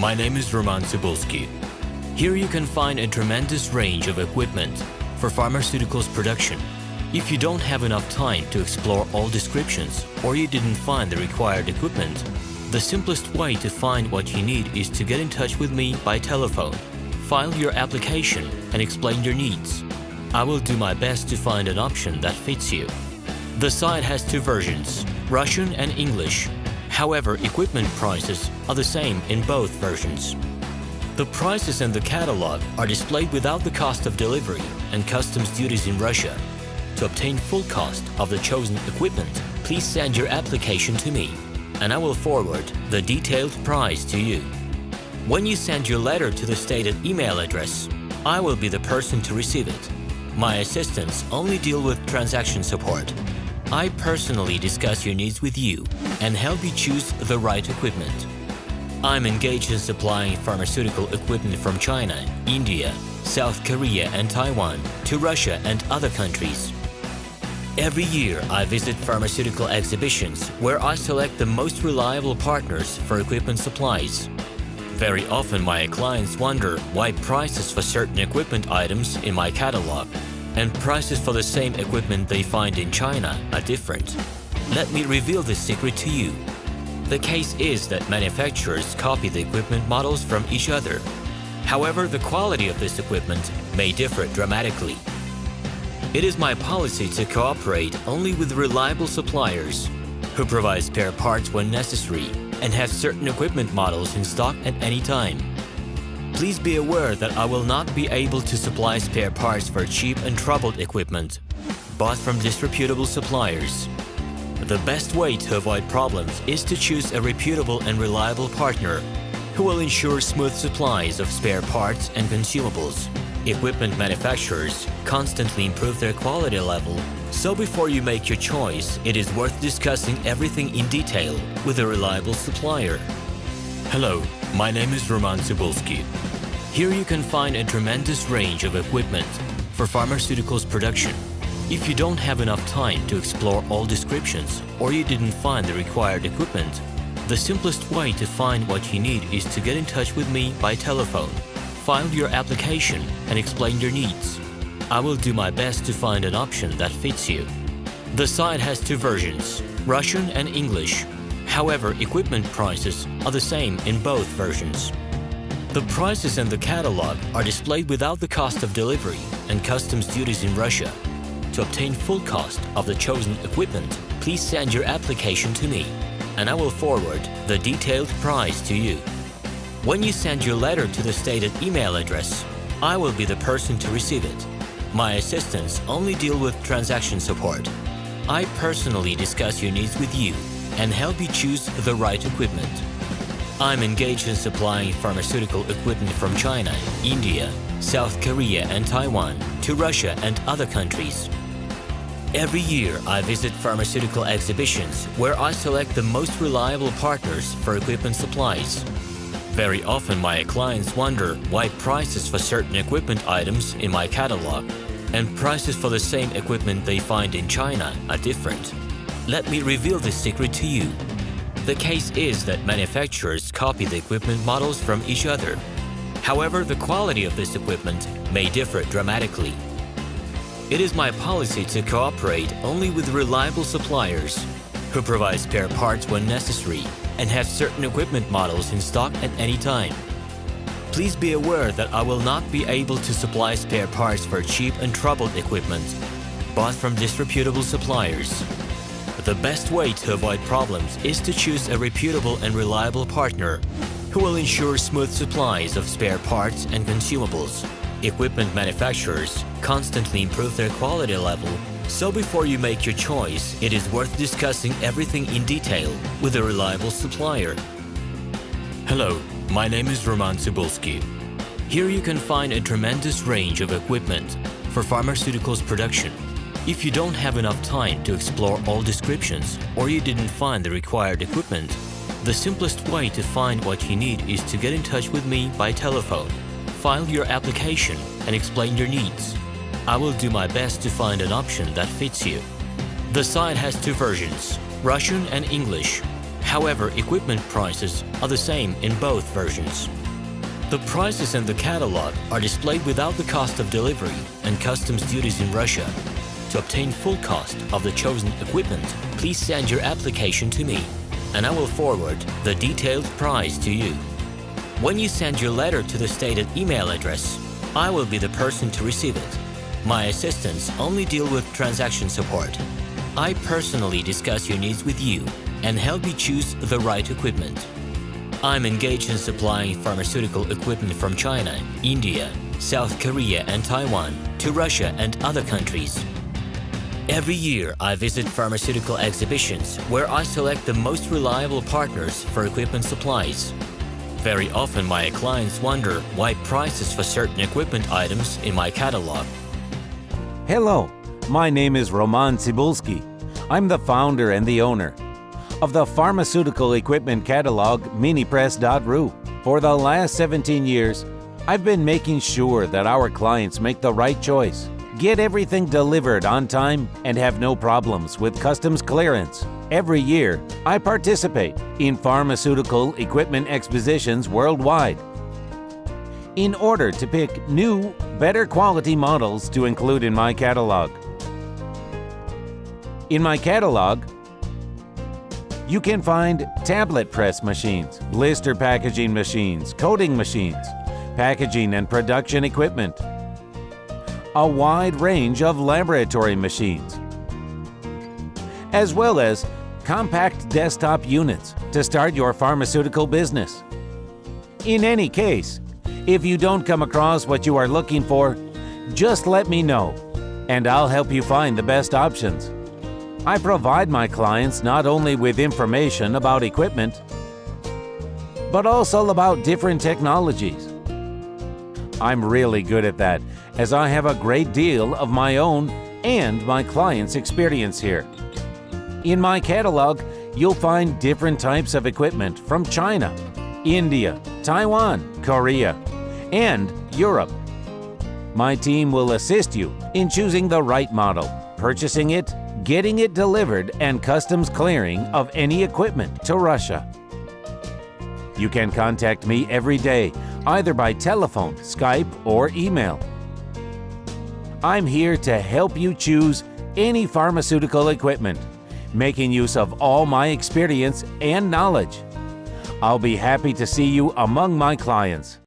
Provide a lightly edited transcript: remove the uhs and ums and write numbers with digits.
my name is Roman Cybulski. Here you can find a tremendous range of equipment for pharmaceuticals production. If you don't have enough time to explore all descriptions or you didn't find the required equipment, the simplest way to find what you need is to get in touch with me by telephone, file your application, and explain your needs. I will do my best to find an option that fits you. The site has two versions, Russian and English. However, equipment prices are the same in both versions. The prices in the catalog are displayed without the cost of delivery and customs duties in Russia. To obtain full cost of the chosen equipment, please send your application to me, and I will forward the detailed price to you. When you send your letter to the stated email address, I will be the person to receive it. My assistants only deal with transaction support. I personally discuss your needs with you and help you choose the right equipment. I'm engaged in supplying pharmaceutical equipment from China, India, South Korea, and Taiwan to Russia and other countries. Every year, I visit pharmaceutical exhibitions where I select the most reliable partners for equipment supplies. Very often, my clients wonder why prices for certain equipment items in my catalog and prices for the same equipment they find in China are different. Let me reveal this secret to you. The case is that manufacturers copy the equipment models from each other. However, the quality of this equipment may differ dramatically. It is my policy to cooperate only with reliable suppliers who provide spare parts when necessary and have certain equipment models in stock at any time. Please be aware that I will not be able to supply spare parts for cheap and troubled equipment bought from disreputable suppliers. The best way to avoid problems is to choose a reputable and reliable partner who will ensure smooth supplies of spare parts and consumables. Equipment manufacturers constantly improve their quality level, so before you make your choice, it is worth discussing everything in detail with a reliable supplier. Hello, my name is Roman Cybulski. Here you can find a tremendous range of equipment for pharmaceuticals production. If you don't have enough time to explore all descriptions or you didn't find the required equipment, the simplest way to find what you need is to get in touch with me by telephone, file your application, and explain your needs. I will do my best to find an option that fits you. The site has two versions, Russian and English. However, equipment prices are the same in both versions. The prices in the catalog are displayed without the cost of delivery and customs duties in Russia. To obtain full cost of the chosen equipment, please send your application to me, and I will forward the detailed price to you. When you send your letter to the stated email address, I will be the person to receive it. My assistants only deal with transaction support. I personally discuss your needs with you and help you choose the right equipment. I'm engaged in supplying pharmaceutical equipment from China, India, South Korea, and Taiwan to Russia and other countries. Every year, I visit pharmaceutical exhibitions where I select the most reliable partners for equipment supplies. Very often, my clients wonder why prices for certain equipment items in my catalog and prices for the same equipment they find in China are different. Let me reveal this secret to you. The case is that manufacturers copy the equipment models from each other. However, the quality of this equipment may differ dramatically. It is my policy to cooperate only with reliable suppliers who provide spare parts when necessary and have certain equipment models in stock at any time. Please be aware that I will not be able to supply spare parts for cheap and troubled equipment bought from disreputable suppliers. The best way to avoid problems is to choose a reputable and reliable partner who will ensure smooth supplies of spare parts and consumables. Equipment manufacturers constantly improve their quality level, so before you make your choice, it is worth discussing everything in detail with a reliable supplier. Hello, my name is Roman Cybulski. Here you can find a tremendous range of equipment for pharmaceuticals production. If you don't have enough time to explore all descriptions or you didn't find the required equipment, the simplest way to find what you need is to get in touch with me by telephone, file your application, and explain your needs. I will do my best to find an option that fits you. The site has two versions, Russian and English. However, equipment prices are the same in both versions. The prices in the catalog are displayed without the cost of delivery and customs duties in Russia. To obtain full cost of the chosen equipment, please send your application to me, and I will forward the detailed price to you. When you send your letter to the stated email address, I will be the person to receive it. My assistants only deal with transaction support. I personally discuss your needs with you and help you choose the right equipment. I'm engaged in supplying pharmaceutical equipment from China, India, South Korea and Taiwan to Russia and other countries. Every year, I visit pharmaceutical exhibitions where I select the most reliable partners for equipment supplies. Very often, my clients wonder why prices for certain equipment items in my catalog. Hello, my name is Roman Cybulski. I'm the founder and the owner of the pharmaceutical equipment catalog minipress.ru. For the last 17 years, I've been making sure that our clients make the right choice, get everything delivered on time, and have no problems with customs clearance. Every year, I participate in pharmaceutical equipment expositions worldwide in order to pick new, better quality models to include in my catalog. In my catalog, you can find tablet press machines, blister packaging machines, coating machines, packaging and production equipment, a wide range of laboratory machines, as well as compact desktop units to start your pharmaceutical business. In any case, if you don't come across what you are looking for, just let me know, and I'll help you find the best options. I provide my clients not only with information about equipment, but also about different technologies. I'm really good at that, as I have a great deal of my own and my clients' experience here. In my catalog, you'll find different types of equipment from China, India, Taiwan, Korea, and Europe. My team will assist you in choosing the right model, purchasing it, getting it delivered, and customs clearing of any equipment to Russia. You can contact me every day, either by telephone, Skype, or email. I'm here to help you choose any pharmaceutical equipment, making use of all my experience and knowledge. I'll be happy to see you among my clients.